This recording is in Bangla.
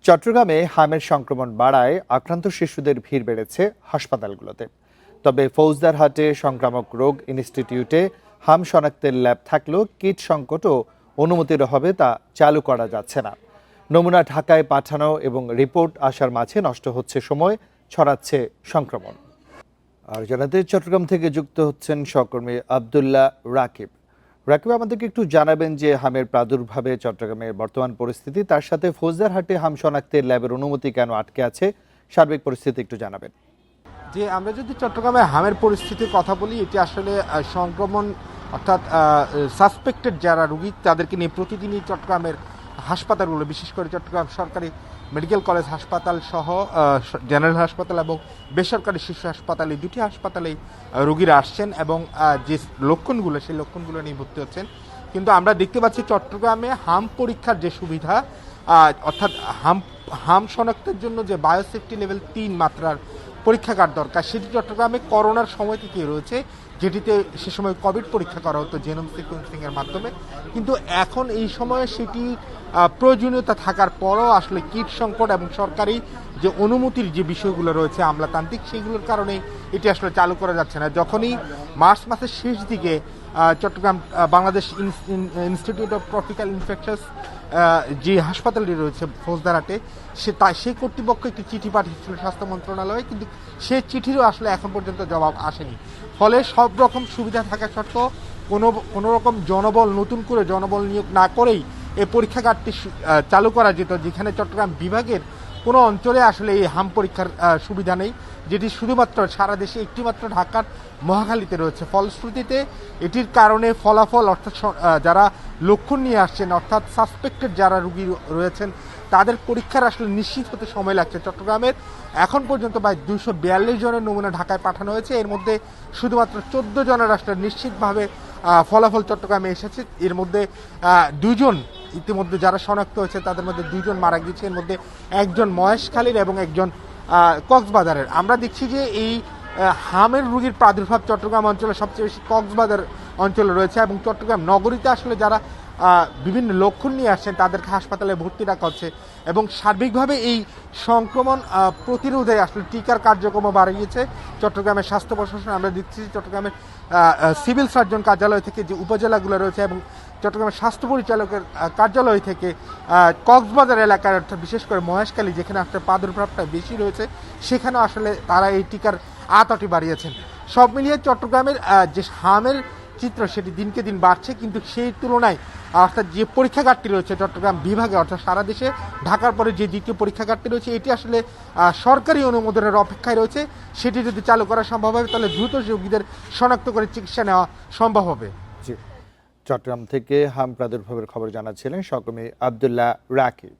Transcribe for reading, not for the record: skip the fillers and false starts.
চট্টগ্রামে হামের সংক্রমণ বাড়ায় আক্রান্ত শিশুদের ভিড় বেড়েছে হাসপাতালগুলোতে। তবে ফৌজদারহাটে সংক্রামক রোগ ইনস্টিটিউটে হাম শনাক্তের ল্যাব থাকলেও কিট সংকট ও অনুমতির অভাবে তা চালু করা যাচ্ছে না। নমুনা ঢাকায় পাঠানো এবং রিপোর্ট আসার মাঝে নষ্ট হচ্ছে সময়, ছড়াচ্ছে সংক্রমণ। আর জানাতে চট্টগ্রাম থেকে যুক্ত হচ্ছেন সহকর্মী আব্দুল্লাহ রাকিব। রাকিব, আমাদেরকে একটু জানাবেন যে হামের প্রাদুর্ভাবে চট্টগ্রামের বর্তমান পরিস্থিতি, তার সাথে ফৌজদারহাটে হাম শনাক্তের ল্যাবের অনুমতি কেন আটকে আছে, সার্বিক পরিস্থিতি একটু জানাবেন। যে আমরা যদি চট্টগ্রামে হামের পরিস্থিতির কথা বলি, এটি আসলে সংক্রমণ অর্থাৎ সাসপেক্টেড যারা রোগী তাদেরকে নিয়ে প্রতিদিনই চট্টগ্রামের হাসপাতালগুলো, বিশেষ করে চট্টগ্রাম সরকারি মেডিকেল কলেজ হাসপাতাল সহ জেনারেল হাসপাতাল এবং বেসরকারি শিশু হাসপাতাল, এই দুটি হাসপাতালেই রোগীরা আসছেন এবং যে লক্ষণগুলো সেই লক্ষণগুলো নিয়ে ভর্তি হচ্ছেন। কিন্তু আমরা দেখতে পাচ্ছি চট্টগ্রামে হাম পরীক্ষার যে সুবিধা, অর্থাৎ হাম শনাক্তের জন্য যে বায়োসেফটি লেভেল 3 মাত্রার পরীক্ষাগার দরকার, সেটি চট্টগ্রামে করোনার সময় থেকেই রয়েছে, যেটিতে সে সময় কোভিড পরীক্ষা করা হতো জেনোম সিকোয়েন্সিংয়ের মাধ্যমে। কিন্তু এখন এই সময়ে সেটি প্রয়োজনীয়তা থাকার পরও আসলে কিট সংকট এবং সরকারি যে অনুমতির যে বিষয়গুলো রয়েছে আমলাতান্ত্রিক, সেইগুলোর কারণে এটি আসলে চালু করা যাচ্ছে না। যখনই মার্চ মাসের শেষ দিকে Chattogram Bangladesh institute of tropical infectious যে হাসপাতালটি রয়েছে ফৌজদারহাটে, সেই কর্তৃপক্ষ একটি চিঠি পাঠিয়েছিল স্বাস্থ্য মন্ত্রণালয়ে, কিন্তু সেই চিঠিরও আসলে এখন পর্যন্ত জবাব আসেনি। ফলে সব রকম সুবিধা থাকা সত্ত্বেও কোনো রকম নতুন করে জনবল নিয়োগ না করেই এই পরীক্ষাগারটি চালু করা যেত, যেখানে চট্টগ্রাম বিভাগের কোনো অঞ্চলে আসলে এই হাম পরীক্ষার সুবিধা নেই, যেটি শুধুমাত্র সারা দেশে একটিমাত্র ঢাকার মহাখালীতে রয়েছে। ফলশ্রুতিতে এটির কারণে ফলাফল অর্থাৎ যারা লক্ষণ নিয়ে আসছেন, অর্থাৎ সাসপেক্টেড যারা রোগী রয়েছেন, তাদের পরীক্ষার আসলে নিশ্চিত হতে সময় লাগছে। চট্টগ্রামের এখন পর্যন্ত প্রায় 242 জনের নমুনা ঢাকায় পাঠানো হয়েছে, এর মধ্যে শুধুমাত্র 14 জনের আসলে নিশ্চিতভাবে ফলাফল চট্টগ্রামে এসেছে। এর মধ্যে 2 জন ইতিমধ্যে যারা শনাক্ত হয়েছে, তাদের মধ্যে 2 জন মারা গিয়েছে, এর মধ্যে একজন মহেশখালীর এবং একজন কক্সবাজারের। আমরা দেখছি যে এই হামের রোগীর প্রাদুর্ভাব চট্টগ্রাম অঞ্চলে সবচেয়ে বেশি কক্সবাজার অঞ্চলে রয়েছে এবং চট্টগ্রাম নগরীতে আসলে যারা বিভিন্ন লক্ষণ নিয়ে আসছেন তাদেরকে হাসপাতালে ভর্তি রাখা হচ্ছে এবং সার্বিকভাবে এই সংক্রমণ প্রতিরোধে আসলে টিকার কার্যক্রমও বাড়িয়েছে চট্টগ্রামের স্বাস্থ্য প্রশাসন। আমরা দেখছি চট্টগ্রামের সিভিল সার্জন কার্যালয় থেকে যে উপজেলাগুলো রয়েছে এবং চট্টগ্রামের স্বাস্থ্য পরিচালকের কার্যালয় থেকে কক্সবাজার এলাকার অর্থাৎ বিশেষ করে মহেশখালী, যেখানে আসলে প্রাদুর্ভাবটা বেশি রয়েছে, সেখানেও আসলে তারা এই টিকার আতটি বাড়িয়েছেন। সব মিলিয়ে চট্টগ্রামের যে হামের চিত্র সেটি দিনকে দিন বাড়ছে, কিন্তু সেই তুলনায় অর্থাৎ যে পরীক্ষাগারটি রয়েছে চট্টগ্রাম বিভাগে, অর্থাৎ সারা দেশে ঢাকার পরে যে দ্বিতীয় পরীক্ষাগারটি রয়েছে, এটি আসলে সরকারি অনুমোদনের অপেক্ষায় রয়েছে। সেটি যদি চালু করা সম্ভব হবে তাহলে দ্রুত রোগীদের শনাক্ত করে চিকিৎসা নেওয়া সম্ভব হবে। জি, চট্টগ্রাম থেকে হাম প্রাদুর্ভাবের খবর জানাচ্ছিলেন সহকর্মী আব্দুল্লাহ রাকিব।